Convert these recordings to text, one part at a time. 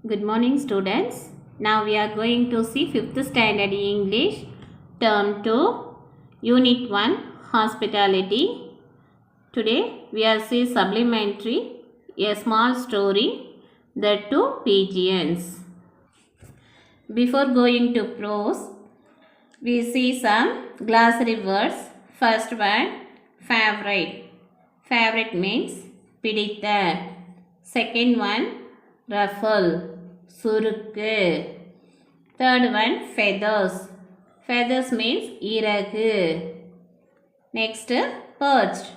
Good morning students. Now we are going to see 5th standard English term 2 unit 1 hospitality. Today we are see supplementary a small story the two pigeons. Before going to prose we see some glossary words. First one favorite. Favorite means பிடித்த. Second one ruffle சுருக்கு. Third one feathers. Feathers means இறகு. Next perched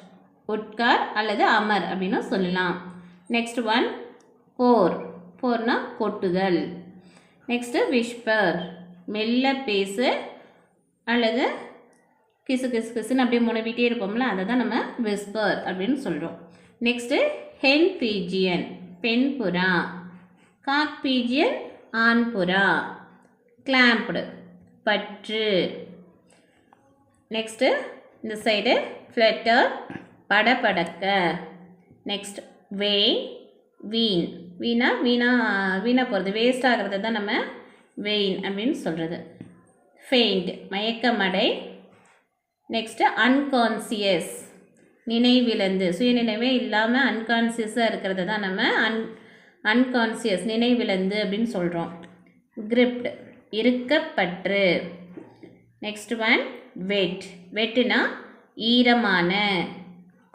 உட்கார் அல்லது அமர் அப்படின்னு சொல்லலாம். Next one pour. pourனா கொட்டுதல். Next whisper மெல்ல பேசு அல்லது கிசு கிசு கிசுன்னு அப்படியே முனவிட்டே இருப்போம்ல அதை தான் நம்ம விஸ்பர் அப்படின்னு சொல்கிறோம். நெக்ஸ்ட்டு ஹென் பீஜியன் பெண் புறா. காக் பீஜியன் ஆண் புறா. கிளாம்ப்டு பற்று. நெக்ஸ்ட்டு இந்த சைடு ஃப்ளட்டர் படபடக்க. நெக்ஸ்ட் வெயின் வீண். வீணாக போகிறது வேஸ்ட் ஆகிறது தான் நம்ம வெயின் அப்படின்னு சொல்கிறது. ஃபெயிண்ட் மயக்கமடை. நெக்ஸ்ட்டு அன்கான்சியஸ் நினைவிழந்து சுயநினைவே இல்லாமல் அன்கான்சியஸாக இருக்கிறது தான் நம்ம அன்கான்சியஸ் நினைவிழந்து அப்படின்னு சொல்கிறோம். கிரிப்ட் இறுக்கப்பற்று. Next one wet. வெட்டுனா ஈரமான.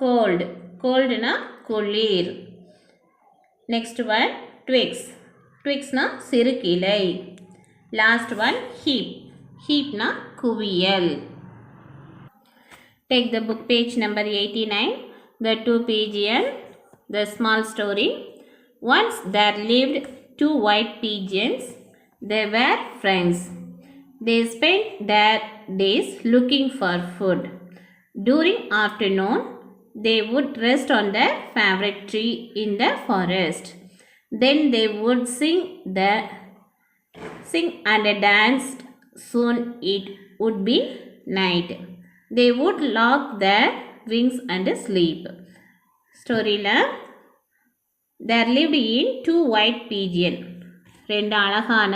கோல்டு. கோல்டுனா குளிர். Next one twigs. ட்விக்ஸ்னா சிறுகிளை. Last one heap. ஹீப்னா குவியல். Take the book page number 89. The two pigeons. The small story. Once there lived two white pigeons. They were friends. They spent their days looking for food. During afternoon, they would rest on their favorite tree in the forest. Then they would sing and dance. Soon it would be night. They would lock their wings and sleep. ஸ்டோரியில் there lived in two white pigeon. ரெண்டு அழகான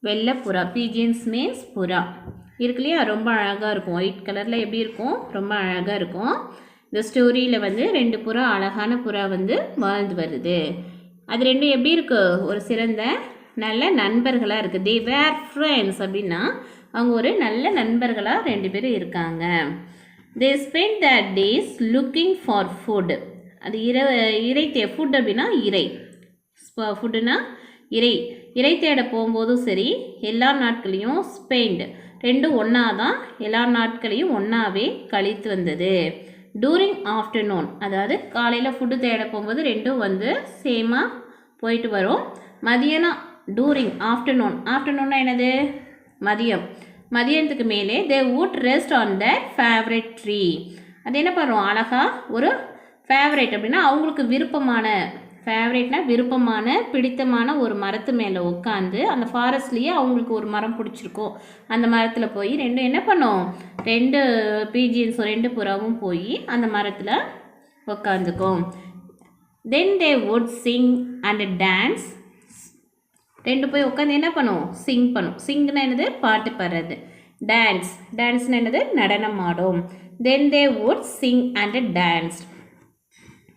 வெள்ளை புறா. pigeons means புறா இருக்கு இல்லையா, ரொம்ப அழகாக இருக்கும். ஒயிட் கலரில் எப்படி இருக்கும், ரொம்ப அழகாக இருக்கும். இந்த ஸ்டோரியில் வந்து ரெண்டு புறா அழகான புறா வந்து வாழ்ந்து வருது. அது ரெண்டும் எப்படி இருக்குது, ஒரு சிறந்த நல்ல நண்பர்களாக இருக்குது. they were friends அப்படின்னா அவங்க ஒரு நல்ல நண்பர்களாக ரெண்டு பேரும் இருக்காங்க. they spent their days looking for food. அது ஃபுட் அப்படின்னா இறை. ஃபுட்டுனா இறை தேட போகும்போதும் சரி எல்லா நாட்களையும் ஸ்பெண்ட் ரெண்டும் ஒன்றா தான் எல்லா நாட்களையும் ஒன்றாவே கழித்து வந்தது. டூரிங் ஆஃப்டர்நூன் அதாவது காலையில் ஃபுட்டு தேட போகும்போது ரெண்டும் வந்து சேமாக போயிட்டு வரும். மதியானம் டூரிங் ஆஃப்டர்நூன்னா என்னது, மதியத்துக்கு மேலே they would rest on their favorite tree. அது என்ன பண்ணுறோம், அழகாக ஒரு ஃபேவரேட் அப்படின்னா அவங்களுக்கு விருப்பமான, ஃபேவரேட்னா விருப்பமான பிடித்தமான ஒரு மரத்து மேலே உட்காந்து அந்த ஃபாரஸ்ட்லேயே அவங்களுக்கு ஒரு மரம் பிடிச்சிருக்கோம். அந்த மரத்தில் போய் ரெண்டும் என்ன பண்ணோம், ரெண்டு பீஜியன்ஸும் ரெண்டு புறாவும் போய் அந்த மரத்தில் உட்காந்துக்கும். தென் they would sing and dance. ரெண்டு போய் உட்காந்து என்ன பண்ணும், சிங் பண்ணும். சிங்னா என்னது, பாட்டு பாடுறது. டான்ஸ்னா என்னது, நடனம் ஆடும். தென் they would sing and dance.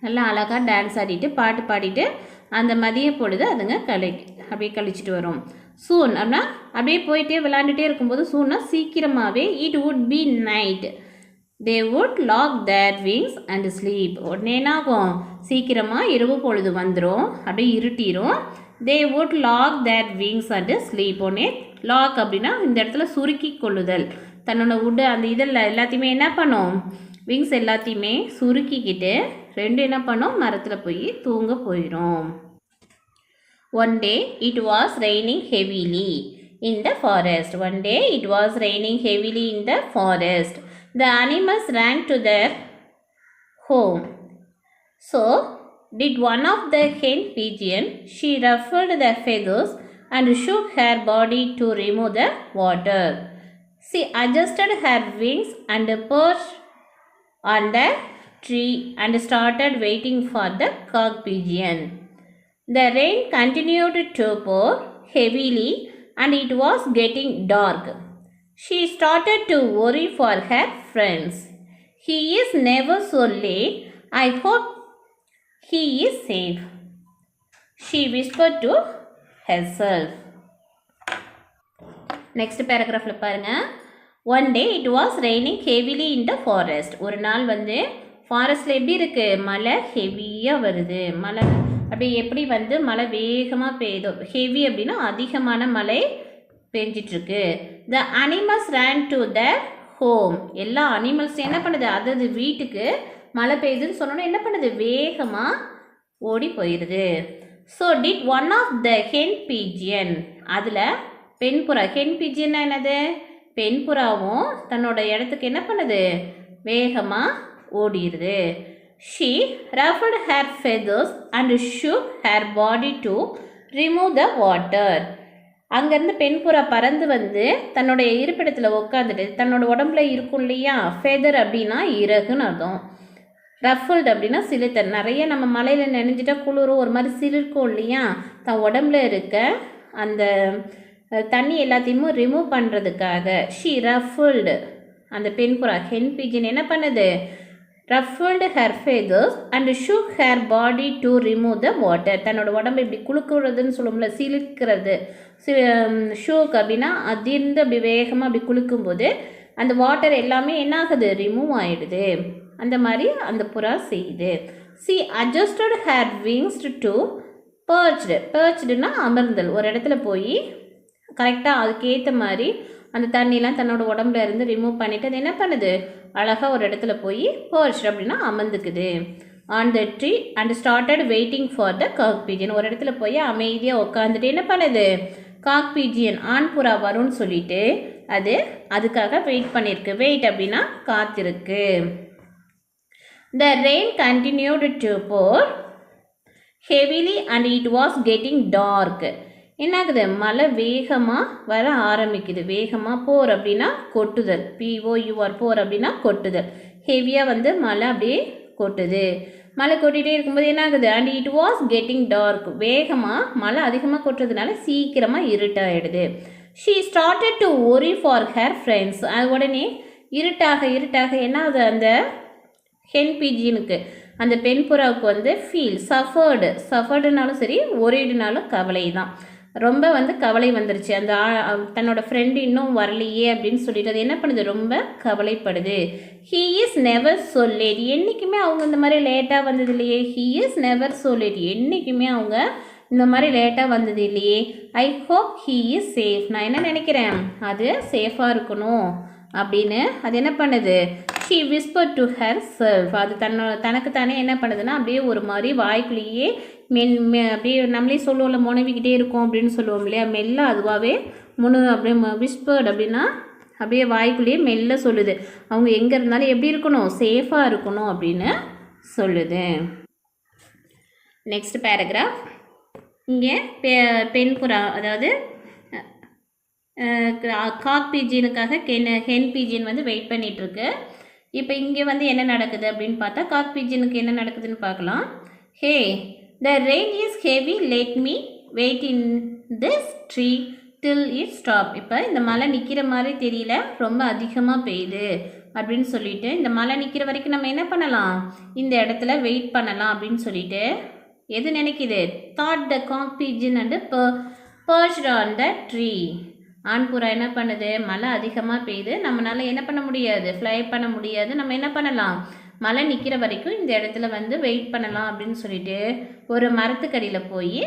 நல்லா அழகாக டான்ஸ் ஆடிட்டு பாட்டு பாடிட்டு அந்த மதிய பொழுது அதுங்க அப்படியே கழிச்சிட்டு வரும். சூன் அப்படின்னா அப்படியே போயிட்டே விளாண்டுட்டே இருக்கும்போது சூன்னா சீக்கிரமாகவே it would be night. they would lock their wings and sleep. உடனே என்ன ஆகும், சீக்கிரமாக இரவு பொழுது வந்துடும், அப்படியே இருட்டிடும். they would lock their wings and sleep. உடனே லாக் அப்படின்னா இந்த இடத்துல சுருக்கி கொள்ளுதல். தன்னோட அந்த இதில் எல்லாத்தையுமே என்ன பண்ணும், விங்ஸ் எல்லாத்தையுமே சுருக்கிக்கிட்டு ரெண்டும் என்ன பண்ணும், மரத்தில் போய் தூங்க போயிடும். One day it was raining heavily in the forest. One day it was raining heavily in the forest. The animals ran to their home. So did one of the hen pigeon. She ruffled the feathers and shook her body to remove the water. She adjusted her wings and perched on the tree and started waiting for the cock pigeon. The rain continued to pour heavily and it was getting dark. She started to worry for her friends. He is never so late. I hope he is safe, she whispered to herself. Next paragraph பாருங்க. One day it was raining heavily in the forest. ஒரு நாள் வந்து ஃபாரஸ்ட்டில் எப்படி இருக்குது, மழை ஹெவியாக வருது. மழை அப்படி எப்படி வந்து மழை வேகமாக பெய்யுதோ, ஹெவி அப்படின்னா அதிகமான மழை பெஞ்சிட்ருக்கு. The animals ran to the home. எல்லா அனிமல்ஸ் என்ன பண்ணுது, அதாவது வீட்டுக்கு மழை பெய்யுதுன்னு சொன்னோன்னா என்ன பண்ணுது, வேகமாக ஓடி போயிடுது. So did one of the hen pigeon. அதில் பெண்புறா, ஹென் பீஜியன்னா என்னது, பெண்புறாவும் தன்னோட இடத்துக்கு என்ன பண்ணுது, வேகமாக ஓடிடுது. She ruffled her feathers and shook her body to remove the water. அங்கேருந்து பெண்புறா பறந்து வந்து தன்னுடைய இருப்பிடத்தில் உட்காந்துட்டு தன்னோட உடம்புல இருக்கும் இல்லையா, ஃபெதர் அப்படின்னா இறகுன்னு அர்த்தம், ரஃபல்டு அப்படின்னா சிலித்தல். நிறைய நம்ம மலையில் நினைஞ்சிட்டா குளிரும், ஒரு மாதிரி சிலிர்க்கும் இல்லையா, தன் உடம்புல இருக்க அந்த தண்ணி எல்லாத்தையுமே ரிமூவ் பண்ணுறதுக்காக ஷீ ரஃபல்டு, அந்த பெண்புறா ஹென் பீஜன் என்ன பண்ணுது, ruffled her feathers and shook her body to remove the water. தன்னோட உடம்பு இப்படி குலுக்குறதுன்னு சொல்லுவோம்ல, சிலிக்கிறது, ஷூக் அப்படின்னா அதிர்ந்து அப்படி வேகமாக அப்படி குலுக்கும்போது அந்த வாட்டர் எல்லாமே என்ன ஆகுது, ரிமூவ் ஆகிடுது. அந்த மாதிரி அந்த புறா செய்யுது. She adjusted her wings to perched. பர்ச்டுன்னா அமர்ந்தல், ஒரு இடத்துல போய் கரெக்டாக அதுக்கேற்ற மாதிரி அந்த தண்ணிலாம் தன்னோட உடம்புல இருந்து ரிமூவ் பண்ணிவிட்டு அது என்ன பண்ணுது, அழகாக ஒரு இடத்துல போய் பர்ச் அப்படின்னா அமர்ந்துக்குது. On the tree and started waiting for the cock pigeon. ஒரு இடத்துல போய் அமைதியாக உட்காந்துட்டு என்ன பண்ணுது, காக் பீஜியன் ஆண் புறா வரும்னு சொல்லிட்டு அது அதுக்காக வெயிட் பண்ணியிருக்கு. வெயிட் அப்படின்னா காத்திருக்கு. The rain continued to pour heavily and it was getting dark. என்னாகுது, மழை வேகமாக வர ஆரம்பிக்குது. வேகமாக போர் அப்படின்னா கொட்டுதல், POUR போர் அப்படின்னா கொட்டுதல். ஹெவியாக வந்து மழை அப்படியே கொட்டுது. மழை கொட்டிகிட்டே இருக்கும்போது என்ன ஆகுது, and it was getting dark. வேகமாக மழை அதிகமாக கொட்டுறதுனால சீக்கிரமாக இருட்டாகிடுது. She started to worry for her friends. அது உடனே இருட்டாக இருட்டாக என்ன ஆகுது, அந்த ஹென் பீஜியனுக்கு அந்த பெண் புறாவுக்கு வந்து ஃபீல் சஃபர்டுனாலும் சரி, ஒரேடுனாலும் கவலை தான். ரொம்ப வந்து கவலை வந்துருச்சு. அந்த தன்னோட ஃப்ரெண்டு இன்னும் வரலையே அப்படின்னு சொல்லிட்டு அது என்ன பண்ணுது, ரொம்ப கவலைப்படுது. He is never so late. என்றைக்குமே அவங்க இந்த மாதிரி லேட்டாக வந்தது இல்லையே. He is never so late. என்றைக்குமே அவங்க இந்த மாதிரி லேட்டாக வந்தது இல்லையே. I hope he is safe. நான் என்ன நினைக்கிறேன், அது சேஃபாக இருக்கணும் அப்படின்னு அது என்ன பண்ணுது, she whisper to her self. அது தனக்கு தானே என்ன பண்ணுதுன்னா அப்படியே ஒரு மாதிரி வாய்க்குள்ளேயே அப்படியே நம்மளே சொல்லுவோம்ல, முனவிக்கிட்டே இருக்கும் அப்படின்னு சொல்லுவோம் இல்லையா, மெல்ல அதுவாகவே அப்படியே விஸ்பர்ட் அப்படின்னா அப்படியே வாய்க்குள்ளேயே மெல்ல சொல்லுது அவங்க எங்கே இருந்தாலும் எப்படி இருக்கணும், சேஃபாக இருக்கணும் அப்படின்னு சொல்லுது. Next paragraph. இங்கே பெண்புறா அதாவது காக் பீஜியனுக்காக ஹென் பீஜியன் வந்து வெயிட் பண்ணிகிட்ருக்கு. இப்போ இங்கே வந்து என்ன நடக்குது அப்படின்னு பார்த்தா காக் பீஜியனுக்கு என்ன நடக்குதுன்னு பார்க்கலாம். Hey, the rain is heavy, let me wait in this tree till it stop. இப்போ இந்த மழை நிற்கிற மாதிரி தெரியல, ரொம்ப அதிகமாக பெய்யுது அப்படின்னு சொல்லிட்டு இந்த மழை நிற்கிற வரைக்கும் நம்ம என்ன பண்ணலாம், இந்த இடத்துல வெயிட் பண்ணலாம் அப்படின்னு சொல்லிட்டு எது நினைக்குது, thought the cock pigeon and perched on the tree. ஆண் புறா என்ன பண்ணுது, மழை அதிகமாக பெய்யுது, நம்மளால் என்ன பண்ண முடியாது, ஃப்ளை பண்ண முடியாது, நம்ம என்ன பண்ணலாம், மழை நிற்கிற வரைக்கும் இந்த இடத்துல வந்து வெயிட் பண்ணலாம் அப்படின்னு சொல்லிட்டு ஒரு மரத்துக்கடியில் போய்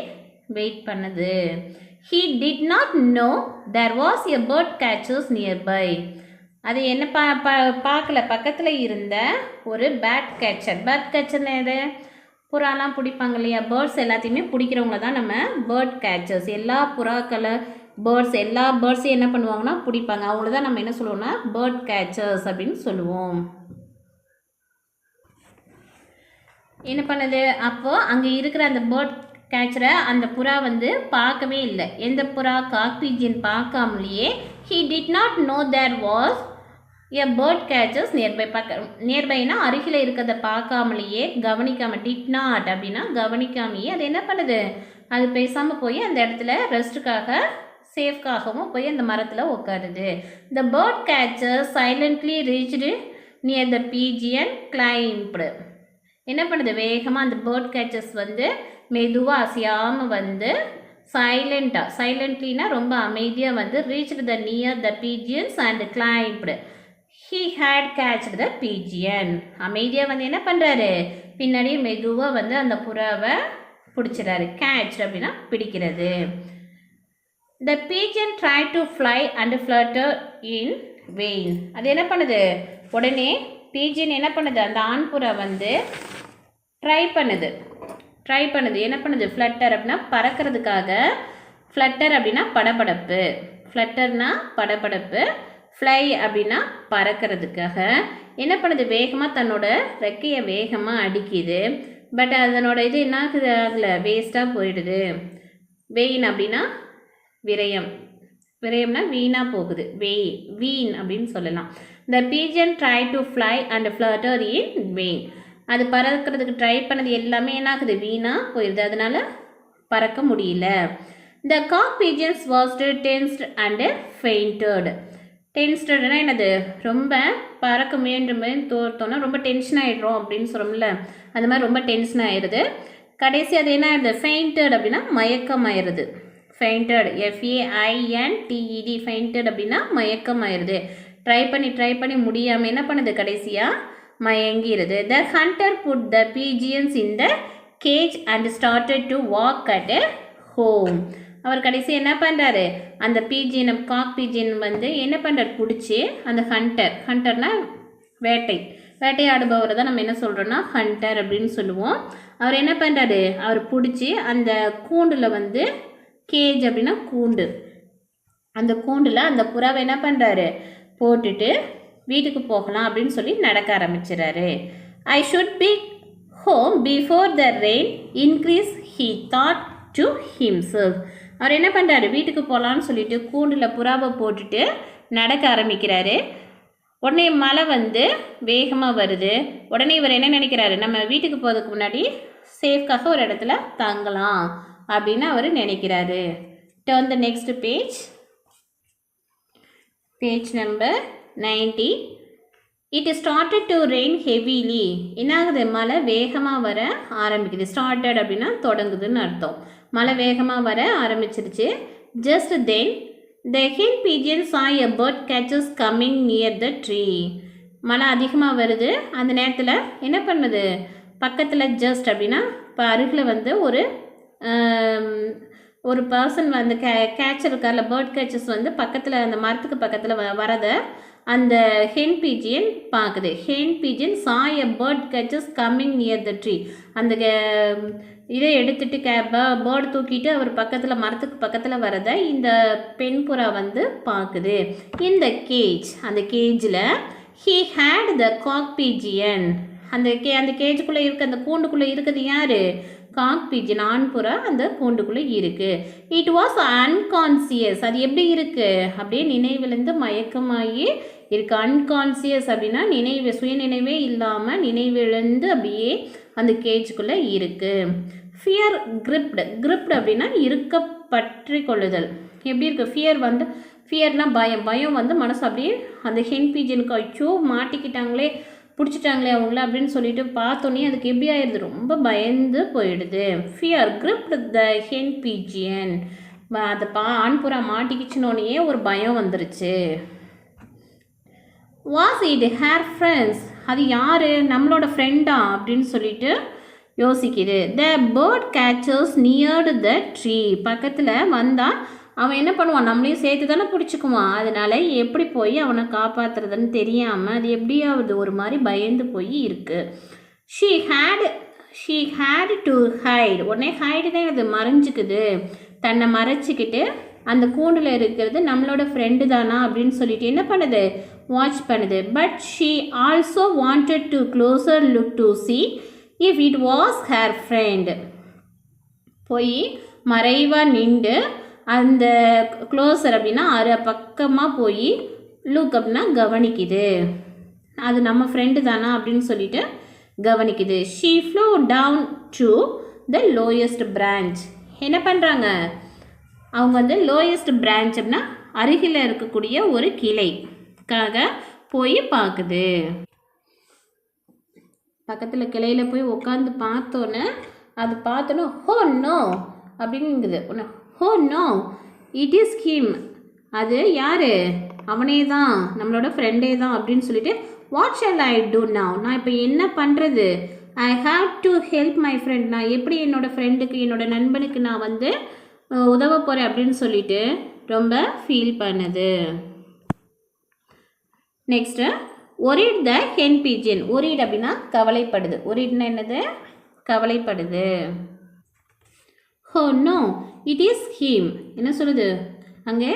வெயிட் பண்ணுது. He did not know there was a bird catchers nearby. அது என்ன பார்க்கல, பக்கத்தில் இருந்த ஒரு பேட் கேச்சர்னு எது, புறாலாம் பிடிப்பாங்க இல்லையா, பேர்ட்ஸ் எல்லாத்தையுமே பிடிக்கிறவங்கள தான் நம்ம பேர்ட் கேச்சர்ஸ். எல்லா புறாக்களை எல்லா பேர்ட்ஸையும் என்ன பண்ணுவாங்கன்னா பிடிப்பாங்க, அவங்கள தான் நம்ம என்ன சொல்லுவோம்னா பேர்ட் கேச்சர்ஸ் அப்படின்னு சொல்லுவோம். என்ன பண்ணுது, அப்போது அங்கே இருக்கிற அந்த பேர்ட் கேச்சரை அந்த புறா வந்து பார்க்கவே இல்லை. எந்த புறா, காக் பீஜியன் பார்க்காமலேயே he did not know there was a bird catchers nearby. நியர்பைனா அருகில் இருக்கிறத பார்க்காமலேயே, கவனிக்காமல், டிட் நாட் அப்படின்னா கவனிக்காமையே அது என்ன பண்ணுது, அது பேசாமல் போய் அந்த இடத்துல ரெஸ்ட்டுக்காக சேஃப்காகவும் போய் அந்த மரத்தில் உட்காருது. The bird catcher silently reached near the pigeon climbed. என்ன பண்ணுது, வேகமாக அந்த பேர்ட் கேச்சர்ஸ் வந்து மெதுவாக அசையாமல் வந்து சைலண்ட்லினா ரொம்ப அமைதியாக வந்து reached the near the pigeons and climbed. He had catched the pigeon. அமைதியாக வந்து என்ன பண்ணுறாரு, பின்னாடி மெதுவாக வந்து அந்த புறாவை பிடிச்சிடாரு. கேட்ச் அப்படின்னா பிடிக்கிறது. The pigeon try to fly and flutter in vain. அது என்ன பண்ணுது, உடனே பீஜன் என்ன பண்ணுது, அந்த ஆண் புறா வந்து ட்ரை பண்ணுது. என்ன பண்ணுது, ஃப்ளட்டர் அப்படின்னா பறக்கிறதுக்காக, ஃப்ளட்டர் அப்படின்னா படபடப்பு, ஃப்ளட்டர்னா படபடப்பு, ஃப்ளை அப்படின்னா பறக்கிறதுக்காக என்ன பண்ணுது, வேகமாக தன்னோட ரெக்கையை வேகமாக அடிக்குது. பட் அதனோட இது என்ன ஆகுது, அதில் வேஸ்ட்டாக போயிடுது. வெயின் அப்படின்னா விரயம்னா வீணாக போகுது, வீண் அப்படின்னு சொல்லலாம். The pigeon try to fly and flutter in vain. அது பறக்கிறதுக்கு ட்ரை பண்ணது எல்லாமே என்ன ஆகுது, வீணாக போயிடுது, அதனால பறக்க முடியல. The cock pigeons was tensed and fainted. டென்ஸ்டட்னா என்னது, ரொம்ப பறக்க முயன்று தோற்றோன்னா ரொம்ப டென்ஷன் ஆகிடுறோம் அப்படின்னு சொல்கிறோம்ல, அந்த மாதிரி ரொம்ப டென்ஷன் ஆயிடுது. கடைசி அது என்ன ஆயிடுது, ஃபெயிண்டட் அப்படின்னா மயக்கம் ஆயிடுது. ஃபெயிண்டட், FAINTED, ஃபெயிண்டட் அப்படின்னா மயக்கம் ஆயிடுது. ட்ரை பண்ணி முடியாமல் என்ன பண்ணுது, கடைசியாக மயங்கிடுது. The hunter put the pigeons in the cage and started to walk at home. அவர் கடைசி என்ன பண்ணுறாரு, அந்த பீஜியன், காக் பீஜியன் வந்து என்ன பண்ணுறாரு, பிடிச்சி அந்த ஹண்டர்னா வேட்டையாடுபவரை தான் நம்ம என்ன சொல்கிறோன்னா ஹண்டர் அப்படின்னு சொல்லுவோம். அவர் என்ன பண்ணுறாரு, அவர் பிடிச்சி அந்த கூண்டில் வந்து, கேஜ் அப்படின்னா கூண்டு, அந்த கூண்டில் அந்த புறாவை என்ன பண்ணுறாரு போட்டுட்டு வீட்டுக்கு போகலாம் அப்படின்னு சொல்லி நடக்க ஆரம்பிச்சிடறாரு. I should be home before the rain increase he thought to himself. அவர் என்ன பண்ணுறாரு, வீட்டுக்கு போகலான்னு சொல்லிட்டு கூண்டில் புறாவை போட்டுட்டு நடக்க ஆரம்பிக்கிறாரு. உடனே மழை வந்து வேகமாக வருது. உடனே இவர் என்ன நினைக்கிறாரு, நம்ம வீட்டுக்கு போகிறதுக்கு முன்னாடி சேஃப்காக ஒரு இடத்துல தங்கலாம் அப்படின்னு அவர் நினைக்கிறாரு. Turn the next page number 90. It started to rain heavily. என்ன ஆகுது, மழை வேகமாக வர ஆரம்பிக்குது. ஸ்டார்டட் அப்படின்னா தொடங்குதுன்னு அர்த்தம். மழை வேகமாக வர ஆரம்பிச்சிருச்சு. Just then the hen pigeon saw a bird catchers coming near the tree. மழை அதிகமாக வருது. அந்த நேரத்தில் என்ன பண்ணுது, பக்கத்தில் ஜஸ்ட் அப்படின்னா இப்போ அருகில் வந்து ஒரு பர்சன் வந்து கேச்சர் இருக்கார்ல, பேர்ட் கேச்சர்ஸ் வந்து பக்கத்தில் அந்த மரத்துக்கு பக்கத்தில் வரதை அந்த hen pigeon பார்க்குது. hen pigeon saw a bird catchers coming near the tree. அந்த இதை எடுத்துட்டு பேர்டு தூக்கிட்டு அவர் பக்கத்தில் மரத்துக்கு பக்கத்தில் வரதை இந்த பெண் புறா வந்து பார்க்குது. இந்த கேஜ், அந்த கேஜில் he had the cock pigeon. அந்த கேஜுக்குள்ளே இருக்க, அந்த கூண்டுக்குள்ளே இருக்குது யார், காக் பீஜன், ஆண் புறா அந்த கூண்டுக்குள்ளே இருக்குது. It was unconscious. அது எப்படி இருக்குது, அப்படியே நினைவிலேருந்து மயக்கமாகி இருக்குது. அன்கான்சியஸ் அப்படின்னா சுயநினைவே இல்லாமல் நினைவிழந்து அப்படியே அந்த கேஜுக்குள்ளே இருக்குது. ஃபியர் கிரிப்டு அப்படின்னா இருக்க பற்றி கொள்ளுதல். எப்படி இருக்குது, ஃபியர்னா பயம் வந்து மனசு அப்படியே அந்த ஹென் பீஜனுக்கு அச்சோ மாட்டிக்கிட்டாங்களே, பிடிச்சிட்டாங்களே அவங்கள அப்படின்னு சொல்லிட்டு பார்த்தோன்னே அதுக்கு எப்படி ஆயிடுது, ரொம்ப பயந்து போயிடுது. Fear gripped the hen pigeon. அதை ஆண் புறா மாட்டிக்கிச்சினோடனே ஒரு பயம் வந்துருச்சு. Was it her friends. அது யார், நம்மளோட ஃப்ரெண்டா அப்படின்னு சொல்லிட்டு யோசிக்குது. The bird catchers neared the tree. பக்கத்தில் வந்தால் அவன் என்ன பண்ணுவான், நம்மளையும் சேர்த்து தானே பிடிச்சிக்குவான். அதனால எப்படி போய் அவனை காப்பாற்றுறதுன்னு தெரியாமல் அது எப்படியாவது ஒரு மாதிரி பயந்து போய் இருக்குது. She had to hide. உடனே ஹைடு தான் அது மறைஞ்சிக்குது. தன்னை மறைச்சிக்கிட்டு அந்த கூண்டில் இருக்கிறது நம்மளோட ஃப்ரெண்டு தானா அப்படின்னு சொல்லிட்டு என்ன பண்ணுது, வாட்ச் பண்ணுது. But she also wanted to closer look to see if it was her friend. போய் மறைவாக நின்று அந்த க்ளோசர் அப்படின்னா பக்கமாக போய் லுக் அப்படின்னா கவனிக்குது, அது நம்ம ஃப்ரெண்டு தானா அப்படின்னு சொல்லிட்டு கவனிக்குது. She flew down to the lowest branch. என்ன பண்ணுறாங்க, அவங்க வந்து லோயஸ்ட் பிரான்ச் அப்படின்னா அருகில் இருக்கக்கூடிய ஒரு கிளைக்காக போய் பார்க்குது. பக்கத்தில் கிளையில் போய் உட்காந்து பார்த்தோன்னே அது பார்த்தோன்னே ஹோ நோ அப்படிங்குது. ஹோ நோ இட் இஸ் ஹிம், அது யார், அவனே தான், நம்மளோட ஃப்ரெண்டே தான் அப்படின்னு சொல்லிட்டு what shall I do now, நான் இப்போ என்ன பண்ணுறது, I have to help my friend, நான் எப்படி என்னோடய ஃப்ரெண்டுக்கு என்னோடய நண்பனுக்கு நான் வந்து உதவ போகிறேன் அப்படின்னு சொல்லிட்டு ரொம்ப ஃபீல் பண்ணுது. Next worried the hen pigeon. Worried அப்படின்னா கவலைப்படுது. ஒரிட்னா என்னது, கவலைப்படுது. ஹோ நோ இட் இஸ் ஹீம், என்ன சொல்லுது அங்கே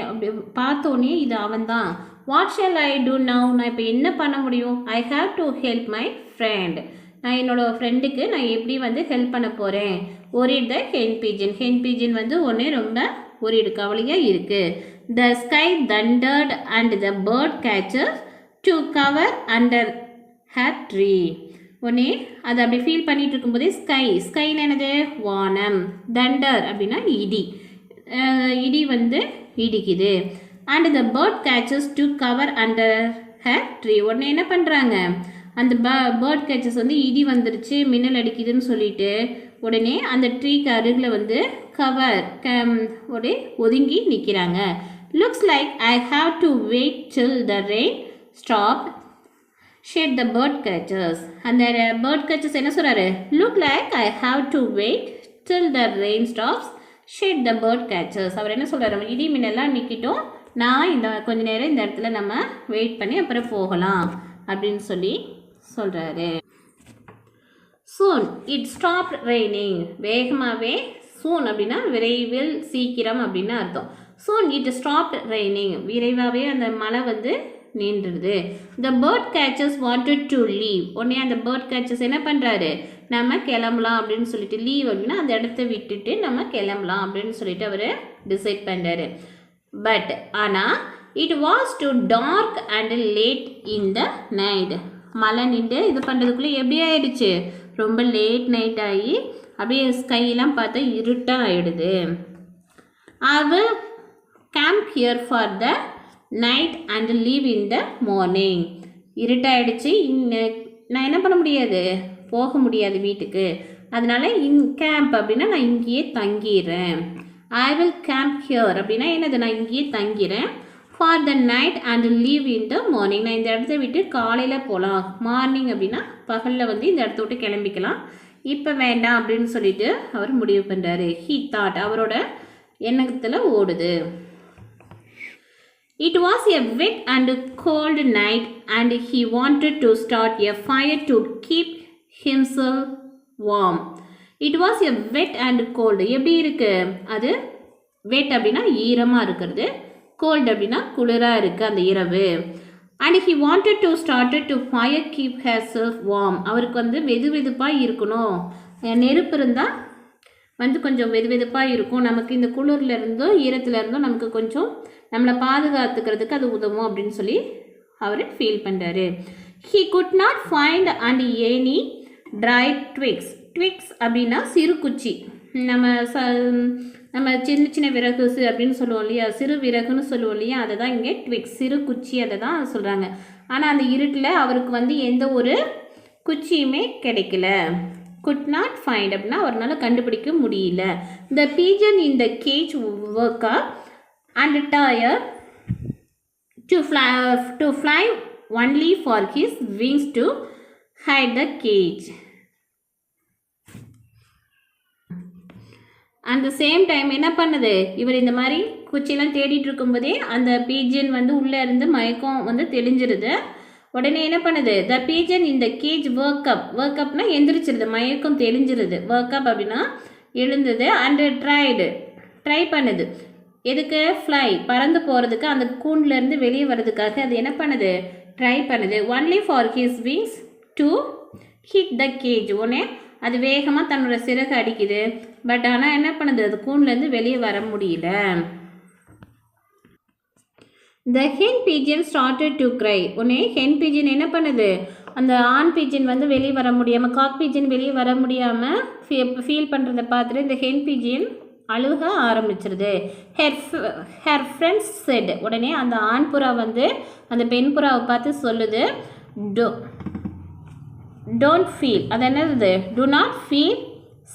அப்படி பார்த்தோன்னே இது அவன்தான். What shall I do now, நான் இப்போ என்ன பண்ண முடியும், I have to help my friend, நான் என்னோடய ஃப்ரெண்டுக்கு நான் எப்படி வந்து ஹெல்ப் பண்ண போகிறேன். Worried the hen pigeon. Hen pigeon வந்து ஒன்று ரொம்ப ஒரிடு கவலையாக இருக்குது. The sky thundered and the bird catchers to cover under her tree. ஒன்னே அது அப்படி ஃபீல் பண்ணிட்டு இருக்கும்போதே ஸ்கைன்னு என்னது, வானம். தண்டர் அப்படின்னா இடி, இடி வந்து இடிக்குது. And the bird catchers to cover under her tree. உடனே என்ன பண்ணுறாங்க, அந்த பேர்ட் கேச்சர்ஸ் வந்து இடி வந்துருச்சு மின்னல் அடிக்குதுன்னு சொல்லிட்டு உடனே அந்த ட்ரீக்கு அருகில் வந்து உடனே ஒதுங்கி நிற்கிறாங்க. Looks like I have to wait till the rain stop said the bird catchers. அந்த பேர்ட் கேச்சர்ஸ் என்ன சொல்கிறாரு, look like I have to wait till the rain stops said the bird catchers. அவர் என்ன சொல்கிறார், இடி மின்னெல்லாம் நிற்கிட்டோம், நான் இந்த கொஞ்ச நேரம் இந்த இடத்துல நம்ம வெயிட் பண்ணி அப்புறம் போகலாம் அப்படின்னு சொல்லி சொல்கிறாரு. Soon it stop raining. வேகமாகவே, சூன் அப்படின்னா விரைவில், சீக்கிரம் அப்படின்னு அர்த்தம். சூன் இட் ஸ்டாப் ரெய்னிங், விரைவாகவே அந்த மழை வந்து நின்றுது. The bird catchers wanted to leave. உடனே அந்த பேர்ட் கேச்சர்ஸ் என்ன பண்ணுறாரு, நம்ம கிளம்பலாம் அப்படின்னு சொல்லிட்டு, லீவ் அப்படின்னா அந்த இடத்த விட்டுட்டு நம்ம கிளம்பலாம் அப்படின்னு சொல்லிட்டு அவர் டிசைட் பண்ணுறாரு. பட் ஆனால் it was too dark and late in the night. மழை நின்று இது பண்ணுறதுக்குள்ளே எப்படி ஆயிடுச்சு, ரொம்ப லேட் நைட் ஆகி அப்படியே ஸ்கையெல்லாம் பார்த்தா இருட்டாக ஆகிடுது. I will camp here for the night and leave in the morning. இருட்டாயிடுச்சு, நான் என்ன பண்ண முடியாது, போக முடியாது வீட்டுக்கு, அதனால் கேம்ப் அப்படின்னா நான் இங்கேயே தங்கிடுறேன். ஐ வில் கேம்ப் ஹியர் அப்படின்னா என்னது, நான் இங்கேயே தங்கிறேன். For the night and leave in the morning, நான் இந்த இடத்த விட்டு காலையில் போகலாம். மார்னிங் அப்படின்னா பகலில் வந்து இந்த இடத்த விட்டு கிளம்பிக்கலாம், இப்போ வேண்டாம் அப்படின்னு சொல்லிட்டு அவர் முடிவு பண்ணுறாரு. ஹீ தாட், அவரோட எண்ணத்தில் ஓடுது. It was a wet and cold night and he wanted to start a fire to keep himself warm. It was a wet and cold. எப்படி இருக்கு அது, வெட் அப்படின்னா ஈரமாக இருக்கிறது, கோல்டு அப்படின்னா குளிராக இருக்குது அந்த இரவு. And he wanted to started to fire keep hair self warm. அவருக்கு வந்து வெது வெதுப்பாக இருக்கணும், நெருப்பு இருந்தால் வந்து கொஞ்சம் வெது வெதுப்பாக இருக்கும், நமக்கு இந்த குளிரில் இருந்தோ ஈரத்தில் இருந்தோ நமக்கு கொஞ்சம் நம்மளை பாதுகாத்துக்கிறதுக்கு அது உதவும் அப்படின்னு சொல்லி அவர் ஃபீல் பண்ணுறாரு. He could not find and any try twigs. Twigs அப்படின்னா சிறு குச்சி, நம்ம சின்ன சின்ன விறகு அப்படின்னு சொல்லுவோம் இல்லையா, சிறு விறகுன்னு சொல்லுவோம் இல்லையா, அதை தான் இங்கே ட்விக்ஸ், சிறு குச்சி, அதை தான் சொல்கிறாங்க. ஆனால் அந்த இருட்டில் அவருக்கு வந்து எந்த ஒரு குச்சியுமே கிடைக்கல. குட் நாட் ஃபைண்ட் அப்படின்னா அவரால் கண்டுபிடிக்க முடியல. The pigeon in the cage work and tire to fly only for his wings to hide the cage. அந்த சேம் டைம் என்ன பண்ணுது, இவர் இந்த மாதிரி குச்சியெல்லாம் தேடிட்டு இருக்கும்போதே அந்த பீஜன் வந்து உள்ளே இருந்து மயக்கம் வந்து தெளிஞ்சிருது. உடனே என்ன பண்ணுது, த பீஜன் இந்த கேஜ் ஒர்க் அப்னா எந்திரிச்சிருது, மயக்கம் தெளிஞ்சிருது. ஒர்க் அப் அப்படின்னா எழுந்தது. அண்டு ட்ரை பண்ணுது, எதுக்கு, ஃப்ளை பறந்து போகிறதுக்கு, அந்த கூண்டிலேருந்து வெளியே வர்றதுக்காக அது என்ன பண்ணுது, ட்ரை பண்ணுது. Only for his wings to hit the cage. உடனே அது வேகமாக தன்னோட சிறகு அடிக்குது. பட் ஆனால் என்ன பண்ணுது, அது கூண்டுலேருந்து வெளியே வர முடியல. The hen pigeon started to cry. உடனே ஹென் பீஜன் என்ன பண்ணுது, அந்த ஆண் பீஜன் வந்து வெளியே வர முடியாமல், காக் பீஜன் வெளியே வர முடியாமல் ஃபீல் பண்ணுறத பார்த்துட்டு இந்த ஹென் பீஜன் அழுக ஆரம்பிச்சிருது. ஹெர் ஃப்ரெண்ட்ஸ் செட், உடனே அந்த ஆண் புறா வந்து அந்த பெண் புறாவை பார்த்து சொல்லுது, டோன்ட் ஃபீல், அது என்னது, do not feel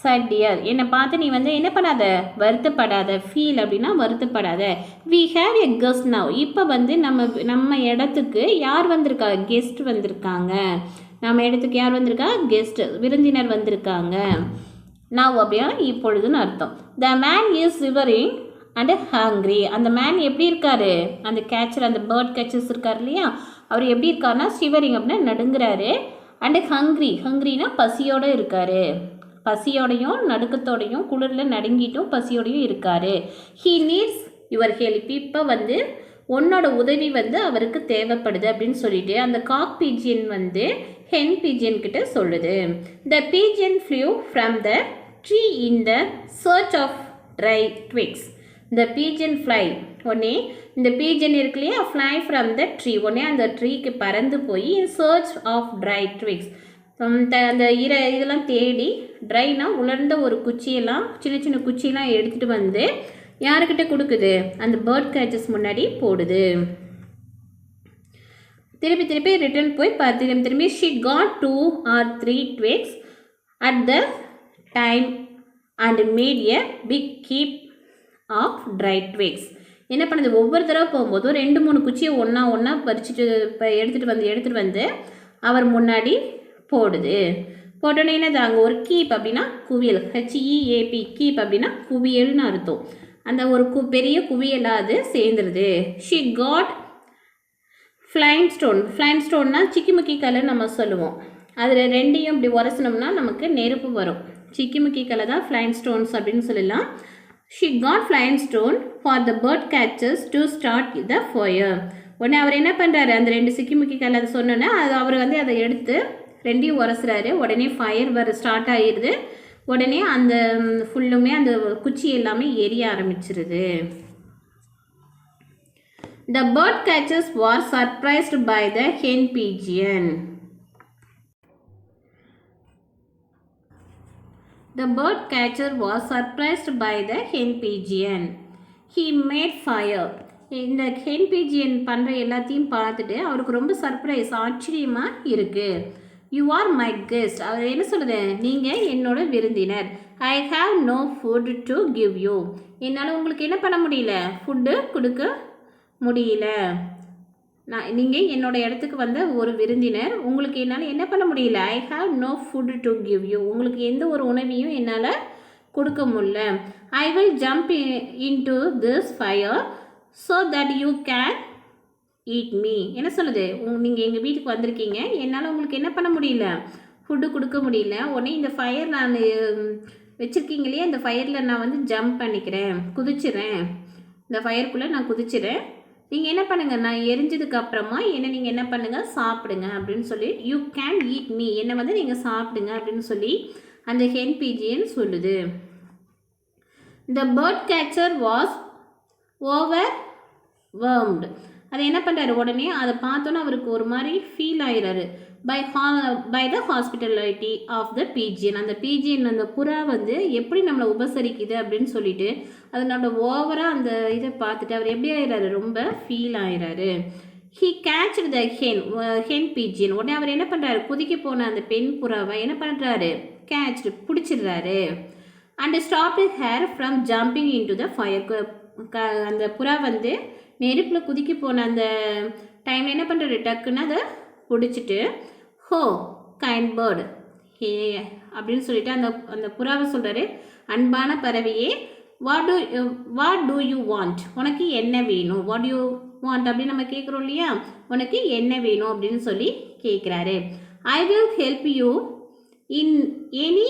sad dear, என்னை பார்த்து நீ வந்து என்ன பண்ணாத, வருத்தப்படாத. ஃபீல் அப்படின்னா வருத்தப்படாத. We have a guest now, இப்போ வந்து நம்ம இடத்துக்கு யார் வந்திருக்கா, கெஸ்ட் வந்திருக்காங்க. நம்ம இடத்துக்கு யார் வந்திருக்கா, கெஸ்ட், விருந்தினர் வந்திருக்காங்க. நவ் அப்படின்னா இப்பொழுதுன்னு அர்த்தம். The man is shivering and hungry, அந்த மேன் எப்படி இருக்காரு, அந்த கேச்சர், அந்த பேர்ட் கேச்சர்ஸ் இருக்கார் இல்லையா, அவர் எப்படி இருக்காருன்னா ஷிவரிங் அப்படின்னா நடுங்கிறாரு. அண்டு ஹங்க்ரினா பசியோடு இருக்காரு. பசியோடையும் நடுக்கத்தோடையும் குளிரில் நடுங்கிட்டும் பசியோடையும் இருக்காரு. ஹீ நீட்ஸ் யுவர் ஹெல்ப், இப்போ வந்து உன்னோட உதவி வந்து அவருக்கு தேவைப்படுது அப்படின்னு சொல்லிட்டு அந்த காக் பீஜியன் வந்து ஹென் பீஜியன் கிட்ட சொல்லுது. The pigeon flew from the tree in the search of dry twigs. The pigeon fly, உடனே இந்த பீஜன் இருக்கு இல்லையா, ஃப்ளை ஃப்ரம் த ட்ரீ, உடனே அந்த ட்ரீக்கு பறந்து போய் in search of dry twigs, அந்த இதெல்லாம் தேடி, ட்ரைனா உலர்ந்த ஒரு குச்சியெல்லாம், சின்ன சின்ன குச்சியெல்லாம் எடுத்துகிட்டு வந்து யாருக்கிட்ட கொடுக்குது, அந்த பேர்ட் கேச்சஸ் முன்னாடி போடுது. திருப்பி ரிட்டர்ன் போய் திரும்பி she got 2 or 3 twigs at the time and made a big keep of dry twigs. என்ன பண்ணுது, ஒவ்வொரு தடவை போகும்போதும் 2-3 குச்சியை ஒன்றா பறிச்சுட்டு எடுத்துகிட்டு வந்து அவர் முன்னாடி போடுது. போட்டோன்னே என்னது, அங்கே ஒரு கீப் அப்படின்னா குவியல், HEAP, கீப் அப்படின்னா குவியல்னு அர்த்தம். அந்த ஒரு பெரிய குவியலாக அது சேர்ந்துருது. ஷி காட் ஃப்ளைம் ஸ்டோன்னா சிக்கிமுக்கி கலர் நம்ம சொல்லுவோம். அதில் ரெண்டையும் இப்படி உரசனோம்னா நமக்கு நெருப்பு வரும். சிக்கிமுக்கி கலர் தான் ஃப்ளைம் ஸ்டோன்ஸ் அப்படின்னு சொல்லலாம். She got flame stone for the bird catchers to start the fire. உடனே அவர் என்ன பண்ணுறாரு, அந்த 2 சிக்கிமுக்கி கலர் சொன்னோன்னே அவர் வந்து அதை எடுத்து 2ஐயும் உரசுறாரு. உடனே ஃபயர் ஸ்டார்ட் ஆகிடுது. உடனே அந்த ஃபுல்லுமே அந்த குச்சி எல்லாமே எரிய ஆரம்பிச்சிருது. The bird catchers were surprised by the hen pigeon. The bird catcher was surprised by the hen pigeon. He made fire. இந்த hen pigeon பண்ணுற எல்லாத்தையும் பார்த்துட்டு அவருக்கு ரொம்ப சர்ப்ரைஸ், ஆச்சரியமாக இருக்குது. யூ ஆர் மை கெஸ்ட், அவர் என்ன சொல்லுது, நீங்கள் என்னோட விருந்தினர். I have no food to give you, என்னால் உங்களுக்கு என்ன பண்ண முடியல, ஃபுட்டு கொடுக்க முடியல. நீங்கள் என்னோட இடத்துக்கு வந்த ஒரு விருந்தினர், உங்களுக்கு என்னால் என்ன பண்ண முடியல, I have no food to give you, உங்களுக்கு எந்த ஒரு உணவையும் என்னால் கொடுக்க முடியல. I will jump in to this fire so that you can eat me. என்ன சொல்லுது, நீங்கள் எங்கள் வீட்டுக்கு வந்திருக்கீங்க, என்னால் உங்களுக்கு என்ன பண்ண முடியல, ஃபுட்டு கொடுக்க முடியல. உடனே இந்த ஃபயர் நான் வச்சுருக்கீங்க இல்லையா, இந்த ஃபயரில் நான் வந்து ஜம்ப் பண்ணிக்கிறேன், குதிச்சிடுறேன், இந்த ஃபயருக்குள்ளே நான் குதிச்சிடுறேன். நீங்கள் என்ன பண்ணுங்கள், நான் எரிஞ்சதுக்கு அப்புறமா நீங்கள் என்ன பண்ணுங்கள், சாப்பிடுங்க அப்படின்னு சொல்லி, யூ கேன் ஈட் மீ, என்னை வந்து நீங்கள் சாப்பிடுங்க அப்படின்னு சொல்லி அந்த ஹென் பீஜியன் சொல்லுது. The bird catcher was overwhelmed. அது என்ன பண்ணுறாரு, உடனே அதை பார்த்தோன்னே அவருக்கு ஒரு மாதிரி ஃபீல் ஆகிறாரு. By the hospitality of the pigeon, அந்த பீஜியன் அந்த புறா வந்து எப்படி நம்மளை உபசரிக்குது அப்படின்னு சொல்லிட்டு அதனோட ஓவராக அந்த இதை பார்த்துட்டு அவர் எப்படி ஆகிறாரு, ரொம்ப ஃபீல் ஆகிறாரு. He catch the hen pigeon. உடனே அவர் என்ன பண்ணுறாரு, குதிக்க போன அந்த பெண் புறாவை என்ன பண்ணுறாரு, கேட்ச் பிடிச்சிடுறாரு. And stop her from jumping in to the fire. அந்த புறா வந்து நெருப்பில் குதிக்க போன அந்த டைமில் என்ன பண்ணுறாரு, டக்குன்னு அதை பிடிச்சிட்டு ஹோ கைண்ட் பேர்டு அப்படின்னு சொல்லிட்டு அந்த புறாவை சொல்கிறாரு, அன்பான பறவையே, வாட் டூ யூ வாண்ட், உனக்கு என்ன வேணும், வாட் யூ வாண்ட் அப்படின்னு நம்ம கேட்குறோம் இல்லையா, உனக்கு என்ன வேணும் அப்படின்னு சொல்லி கேட்குறாரு. I will help you in any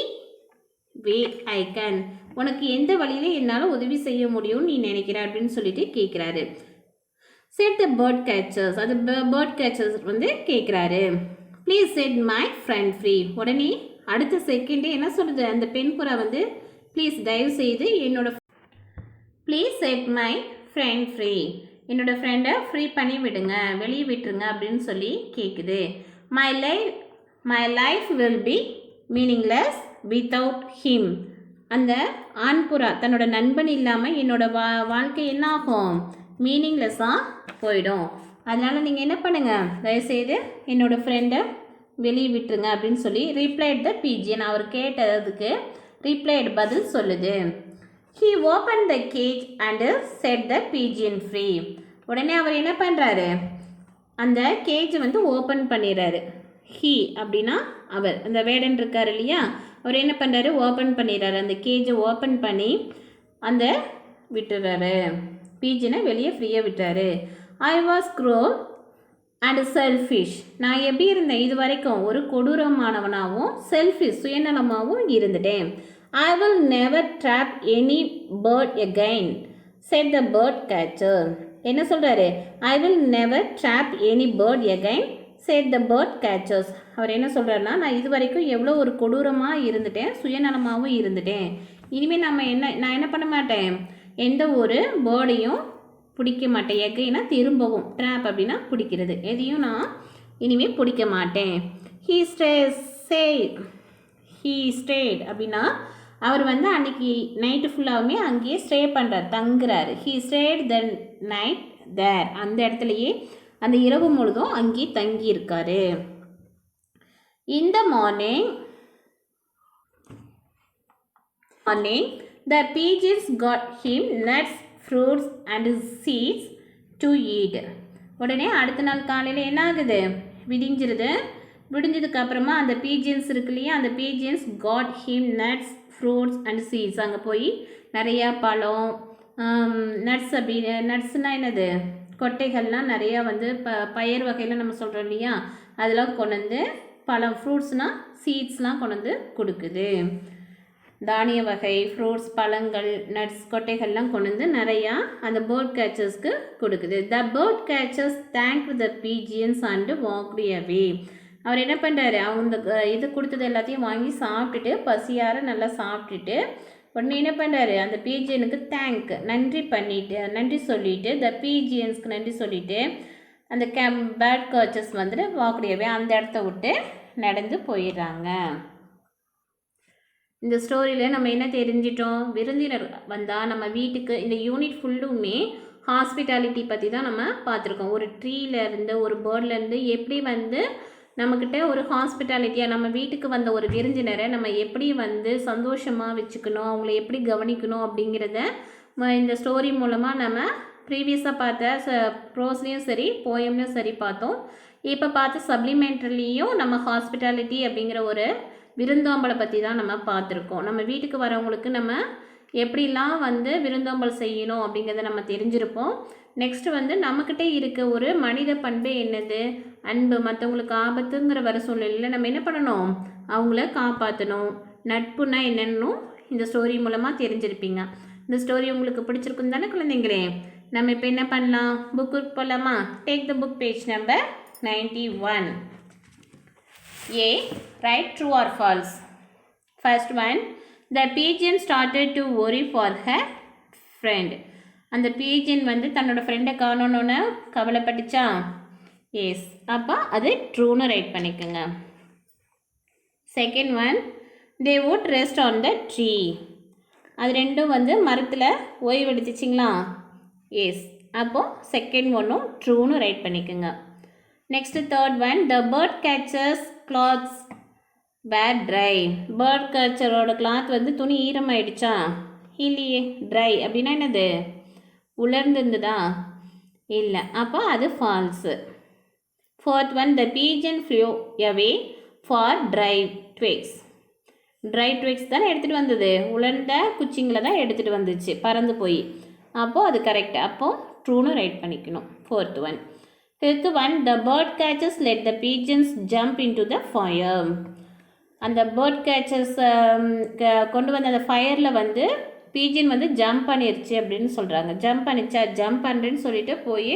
way I can, உனக்கு எந்த வழியில் என்னால் உதவி செய்ய முடியும்னு நீ நினைக்கிற அப்படின்னு சொல்லிட்டு கேட்குறாரு. செட் த பேர்ட் கேச்சர்ஸ், அது பேர்ட் கேச்சர்ஸ் வந்து கேட்குறாரு. Please set my friend free. உடனே அடுத்த செகண்டே என்ன சொல்லுது, அந்த பெண் புறா வந்து ப்ளீஸ் தயவு செய்து please set my friend free, என்னோடய ஃப்ரெண்டை ஃப்ரீ பண்ணி விடுங்க, வெளியே விட்டுருங்க அப்படின்னு சொல்லி கேட்குது. My life will be meaningless without him. அந்த ஆண்புறா தன்னோட நண்பன் இல்லாமல் என்னோட வாழ்க்கை என்ன ஆகும், மீனிங்லெஸ்ஸாக போயிடும். அதனால் நீங்கள் என்ன பண்ணுங்கள், தயவுசெய்து என்னோடய ஃப்ரெண்டை வெளியே விட்டுருங்க அப்படின்னு சொல்லி ரிப்ளைட் த பிஜியன். அவர் கேட்டதுக்கு ரிப்ளைட் பதில் சொல்லுது. He open the cage and set the pigeon free. உடனே அவர் என்ன பண்ணுறாரு, அந்த கேஜ் வந்து ஓப்பன் பண்ணிடுறாரு. ஹீ அப்படின்னா அவர், அந்த வேடன் இருக்கார் இல்லையா, அவர் என்ன பண்ணுறாரு, ஓப்பன் பண்ணிடுறாரு. அந்த கேஜை ஓப்பன் பண்ணி அந்த விட்டுறாரு, பீஜனை வெளியே ஃப்ரீயாக விட்டுறாரு. ஐ வாஸ் க்ரூல் அண்ட் செல்ஃபிஷ். நான் எப்படி இருந்தேன் இது வரைக்கும், ஒரு கொடூரமானவனாகவும் செல்ஃபிஷ் சுயநலமாகவும் இருந்துட்டேன். I will never trap any bird again said the bird catcher. என்ன சொல்கிறாரு, I will never trap any bird again said the bird catchers. அவர் என்ன சொல்கிறாருன்னா, நான் இது வரைக்கும் எவ்வளோ ஒரு கொடூரமாக இருந்துட்டேன், சுயநலமாகவும் இருந்துட்டேன். இனிமேல் நான் என்ன பண்ண மாட்டேன், எந்த ஒரு பேர்டையும் பிடிக்க மாட்டேன். எகைனா திரும்பவும், ட்ராப் அப்படின்னா பிடிக்கிறது, எதையும் நான் இனிமேல் பிடிக்க மாட்டேன். ஹீ ஸ்டேட் அப்படின்னா அவர் வந்து அன்றைக்கி நைட்டு ஃபுல்லாகவுமே அங்கேயே ஸ்டே பண்ணுறார், தங்குறாரு. ஹீ ஸ்டேட் த நைட் தேர். அந்த இடத்துலையே அந்த இரவு முழுதும் அங்கேயே தங்கியிருக்காரு. இந்த morning the pigeons got him nuts, fruits and seeds to eat. உடனே அடுத்த நாள் காலையில் என்ன ஆகுது, விடிஞ்சதுக்கு அப்புறமா அந்த பீஜியன்ஸ் இருக்கு இல்லையா, அந்த pigeons got him nuts, fruits and seeds. அங்கே போய் நிறையா பழம், நட்ஸ் நட்ஸ்னால் என்னது, கொட்டைகள்லாம் நிறையா வந்து பயிர் வகையில் நம்ம சொல்கிறோம் இல்லையா, அதெல்லாம் கொண்டு வந்து பழம், ஃப்ரூட்ஸ்னால் சீட்ஸ்லாம் கொண்டு வந்து கொடுக்குது. தானிய வகை, ஃப்ரூட்ஸ், பழங்கள், நட்ஸ், கொட்டைகள்லாம் கொண்டு வந்து நிறையா அந்த பேர்ட் கேச்சர்ஸ்க்கு கொடுக்குது. The bird catchers thank the pigeons and walked away. அவர் என்ன பண்ணுறாரு, அவங்க இது கொடுத்தது எல்லாத்தையும் வாங்கி சாப்பிட்டுட்டு பசியார நல்லா சாப்பிட்டுட்டு உடனே என்ன பண்ணுறாரு, அந்த பீஜியனுக்கு நன்றி சொல்லிவிட்டு த பீஜியன்ஸ்க்கு நன்றி சொல்லிவிட்டு அந்த பேர்ட் கேச்சர்ஸ் வந்துட்டு வாக்கடியாவே அந்த இடத்த விட்டு நடந்து போயிடுறாங்க. இந்த ஸ்டோரியில் நம்ம என்ன தெரிஞ்சிட்டோம், விருந்தினர் வந்தால் நம்ம வீட்டுக்கு, இந்த யூனிட் ஃபுல்லுமே ஹாஸ்பிட்டாலிட்டி பற்றி தான் நம்ம பார்த்துருக்கோம். ஒரு ட்ரீலேருந்து, ஒரு பேர்ட்லேருந்து எப்படி வந்து நம்மக்கிட்ட ஒரு ஹாஸ்பிட்டாலிட்டியாக நம்ம வீட்டுக்கு வந்த ஒரு விருந்தினரை நம்ம எப்படி வந்து சந்தோஷமாக வச்சுக்கணும், அவங்கள எப்படி கவனிக்கணும் அப்படிங்கிறத இந்த ஸ்டோரி மூலமாக நம்ம ப்ரீவியஸாக பார்த்த ப்ரோஸ்லேயும் சரி போயம்லையும் சரி பார்த்தோம். இப்போ பார்த்த சப்ளிமெண்ட்ரிலையும் நம்ம ஹாஸ்பிட்டாலிட்டி அப்படிங்கிற ஒரு விருந்தோம்பலை பற்றி தான் நம்ம பார்த்துருக்கோம். நம்ம வீட்டுக்கு வரவங்களுக்கு நம்ம எப்படிலாம் வந்து விருந்தோம்பல் செய்யணும் அப்படிங்கிறத நம்ம தெரிஞ்சிருப்போம். நெக்ஸ்ட்டு வந்து நம்மக்கிட்டே இருக்க ஒரு மனித பண்பு என்னது, அன்பு. மற்றவங்களுக்கு ஆபத்துங்கிற வர சூழ்நிலையில் நம்ம என்ன பண்ணணும், அவங்கள காப்பாற்றணும். நட்புனா என்னன்னு இந்த ஸ்டோரி மூலமாக தெரிஞ்சிருப்பீங்க. இந்த ஸ்டோரி உங்களுக்கு பிடிச்சிருக்குன்னு தானே குழந்தைங்களே? நம்ம இப்போ என்ன பண்ணலாம், புக்கு போகலாமா? Take the book, page number 91. A. Write true or false. First one, the pigeon started to worry for her friend. அந்த பீஜியன் வந்து தன்னோட ஃப்ரெண்டை காணணுன்னு கவலைப்பட்டுச்சா? எஸ். அப்போ அது ட்ரூன்னு ரைட் பண்ணிக்கோங்க. Second one, they would rest on the tree. அது ரெண்டும் வந்து மரத்தில் ஓய்வெடுத்துச்சிங்களா? எஸ். அப்போது செகண்ட் ஒன்றும் ட்ரூன்னு ரைட் பண்ணிக்கோங்க. Next third one, the bird catcher's clothes were dry. Bird கேச்சரோட கிளாத் வந்து துணி ஈரமாயிடுச்சா? இல்லையே. ட்ரை அப்படின்னா என்னது, உலர்ந்துருந்துதா? இல்லை. அப்போ அது falls. Fourth one, the pigeon flew away for dry twigs. Try twigs தானே எடுத்துகிட்டு வந்தது, உலர்ந்த குச்சிங்களை தான் எடுத்துகிட்டு வந்துச்சு பறந்து போய். அப்போது அது கரெக்ட். அப்போது ட்ரூன்னு ரைட் பண்ணிக்கணும். Fourth one. Fifth one, the bird catchers let the pigeons jump in to the fire. அந்த பேர்ட் கேச்சர்ஸ் கொண்டு வந்த அந்த ஃபயரில் வந்து பீஜன் வந்து ஜம்ப் பண்ணிருச்சு அப்படின்னு சொல்கிறாங்க. ஜம்ப் பண்ணுறேன்னு சொல்லிட்டு போய்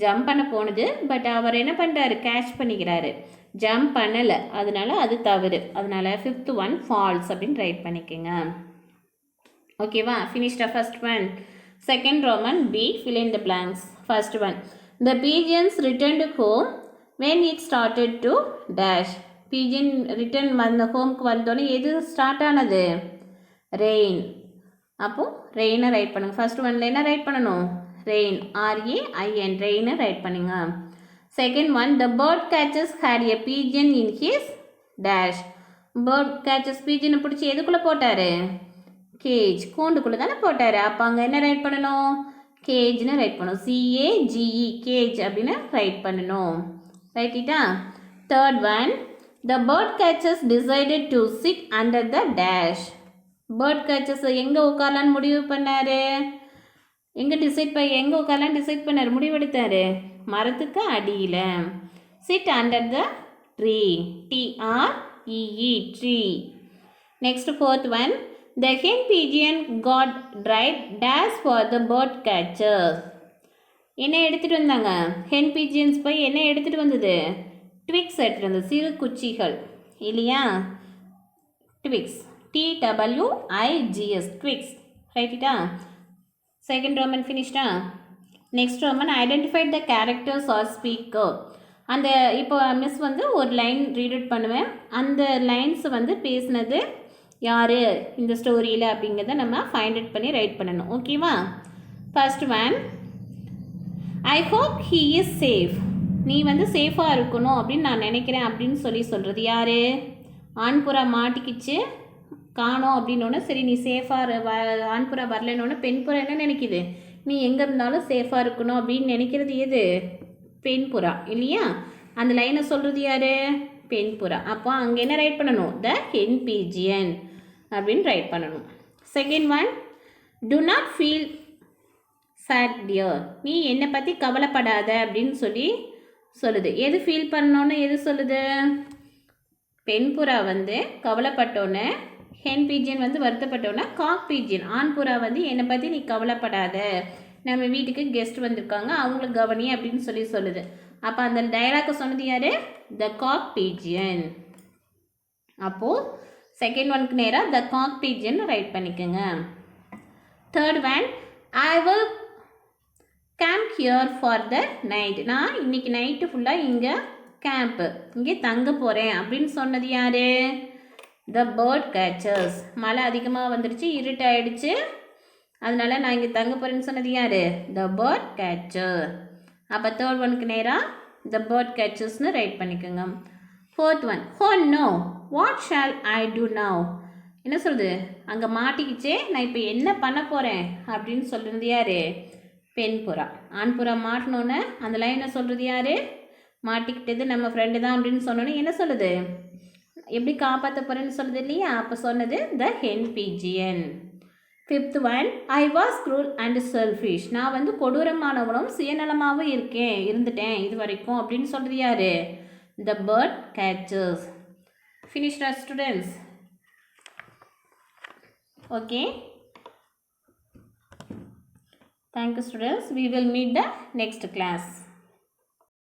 ஜம்ப் பண்ண போனது. பட் அவர் என்ன பண்ணுறாரு, கேட்ச் பண்ணிக்கிறாரு, ஜம்ப் பண்ணலை. அதனால அது தவறு. அதனால் ஃபிஃப்த் ஒன் ஃபால்ஸ் அப்படின்னு ரைட் பண்ணிக்கோங்க. ஓகேவா? ஃபினிஷ்டா first one. Second roman B, fill in the blanks. First one, the pigeons returned home when it started to dash. pigeon return வந்த ஹோம்க்கு வந்தோடனே எது ஸ்டார்ட் ஆனது? ரெயின். அப்போ ரெயினை ரைட் பண்ணுங்க. ஃபர்ஸ்ட் ஒன்ல என்ன ரைட் பண்ணணும்? ரெயின், RAIN, ரெயினை ரைட் பண்ணுங்க. Second one, the bird catchers had a pigeon in his dash. bird catchers pigeon பிடிச்சி எதுக்குள்ளே போட்டார்? கேஜ், கூண்டுக்குள்ளே தானே போட்டார். அப்போ அங்கே என்ன ரைட் பண்ணணும்? கேஜ்னு ரைட் பண்ணணும். CAGE, கேஜ் அப்படின்னு ரைட் பண்ணணும். ரைட்டிட்டா? Third one, the bird catchers decided to sit under the dash. Bird catchers எங்கே உட்காரலான்னு முடிவு பண்ணார்? எங்கே உட்காரலான்னு டிசைட் பண்ணார், முடிவெடுத்தார்? மரத்துக்கு அடியில். Sit under the tree, TREE, tree. Next fourth one, the hen pigeon got dried dash for the bird catchers. என்ன எடுத்துகிட்டு வந்தாங்க? ஹென் pigeons போய் என்ன எடுத்துகிட்டு வந்தது? ட்விக்ஸ் எடுத்துகிட்டு வந்தது, சிறு குச்சிகள் இல்லையா? Twigs, TWIGS, twigs. ரைட்டிட்டா? செகண்ட் ரோமன் ஃபினிஷ்டா? Next roman, identified the characters or speaker. அந்த இப்போ மிஸ் வந்து ஒரு லைன் ரீட் அவுட் பண்ணுவேன். அந்த லைன்ஸ் வந்து பேசினது யார் இந்த ஸ்டோரியில் அப்படிங்கிறத நம்ம ஃபைண்ட் அவுட் பண்ணி ரைட் பண்ணணும். ஓகேவா? First one, I hope he is safe. நீ வந்து சேஃபாக இருக்கணும் அப்படின்னு நான் நினைக்கிறேன் அப்படின்னு சொல்கிறது யார்? ஆண்புறா மாட்டிக்கிச்சு காணோம் அப்படின்னோடனே சரி நீ சேஃபாக ஆண்புறா வரலன்னொன்னே பெண்புறா என்ன நினைக்கிது? நீ எங்கே இருந்தாலும் சேஃபாக இருக்கணும் அப்படின்னு நினைக்கிறது எது? பெண்புறா இல்லையா? அந்த லைனை சொல்கிறது யார்? பெண்புறா. அப்போ அங்கே என்ன ரைட் பண்ணணும்? த ஹென் pigeon அப்படின்னு ரைட் பண்ணணும். Second one, to not feel sad dear. நீ என்னை பற்றி கவலைப்படாத அப்படின்னு சொல்லுது. எது ஃபீல் பண்ணோன்னு எது சொல்லுது? பெண்புறா வந்து கவலைப்பட்டோன்னே, ஹென் pigeon வந்து வருத்தப்பட்டோன்னே காக் pigeon ஆண்புறா வந்து என்னை பற்றி நீ கவலைப்படாத, நம்ம வீட்டுக்கு கெஸ்ட் வந்திருக்காங்க அவங்களுக்கு கவனி அப்படின்னு சொல்லுது. அப்போ அந்த டயலாக்கை சொன்னது யார்? த காக் pigeon. அப்போது செகண்ட் ஒனுக்கு நேராக த காக் pigeon ரைட் பண்ணிக்கோங்க. Third one, I will camp here for the night. நான் இன்னைக்கு நைட்டு ஃபுல்லாக இங்கே கேம்ப்பு, இங்கே தங்க போகிறேன் அப்படின்னு சொன்னது யார்? The bird catchers. மழை அதிகமாக வந்துடுச்சு, இருட்டாயிடுச்சு, அதனால நான் இங்கே தங்க போகிறேன்னு சொன்னது யார்? The bird catcher. அப்போ தேர்ட் ஒனுக்கு நேராக த பேர்ட் கேச்சர்ஸ்னு ரைட் பண்ணிக்கோங்க. Fourth one, oh no what shall I do now. என்ன சொல்லுது? அங்கே மாட்டிக்கிச்சே, நான் இப்போ என்ன பண்ண போகிறேன் அப்படின்னு சொல்கிறது யார்? பெண்புறா. ஆண்புறா மாட்டினோன்னே அந்த லைனை சொல்கிறது யார்? மாட்டிக்கிட்டது நம்ம ஃப்ரெண்டு தான் அப்படின்னு சொன்னோன்னே என்ன சொல்லுது? எப்படி காப்பாற்ற போகிறேன்னு சொல்லுது இல்லையா? அப்போ சொன்னது the hen pigeon. Fifth one, I was cruel and selfish. நான் வந்து கொடூரமானவனும் சுயநலமாகவும் இருந்துட்டேன் இது வரைக்கும் அப்படின்னு சொல்கிறது யார்? The bird catchers. ஃபினிஷ்டா students? Okay, thank you students. We will meet the next class.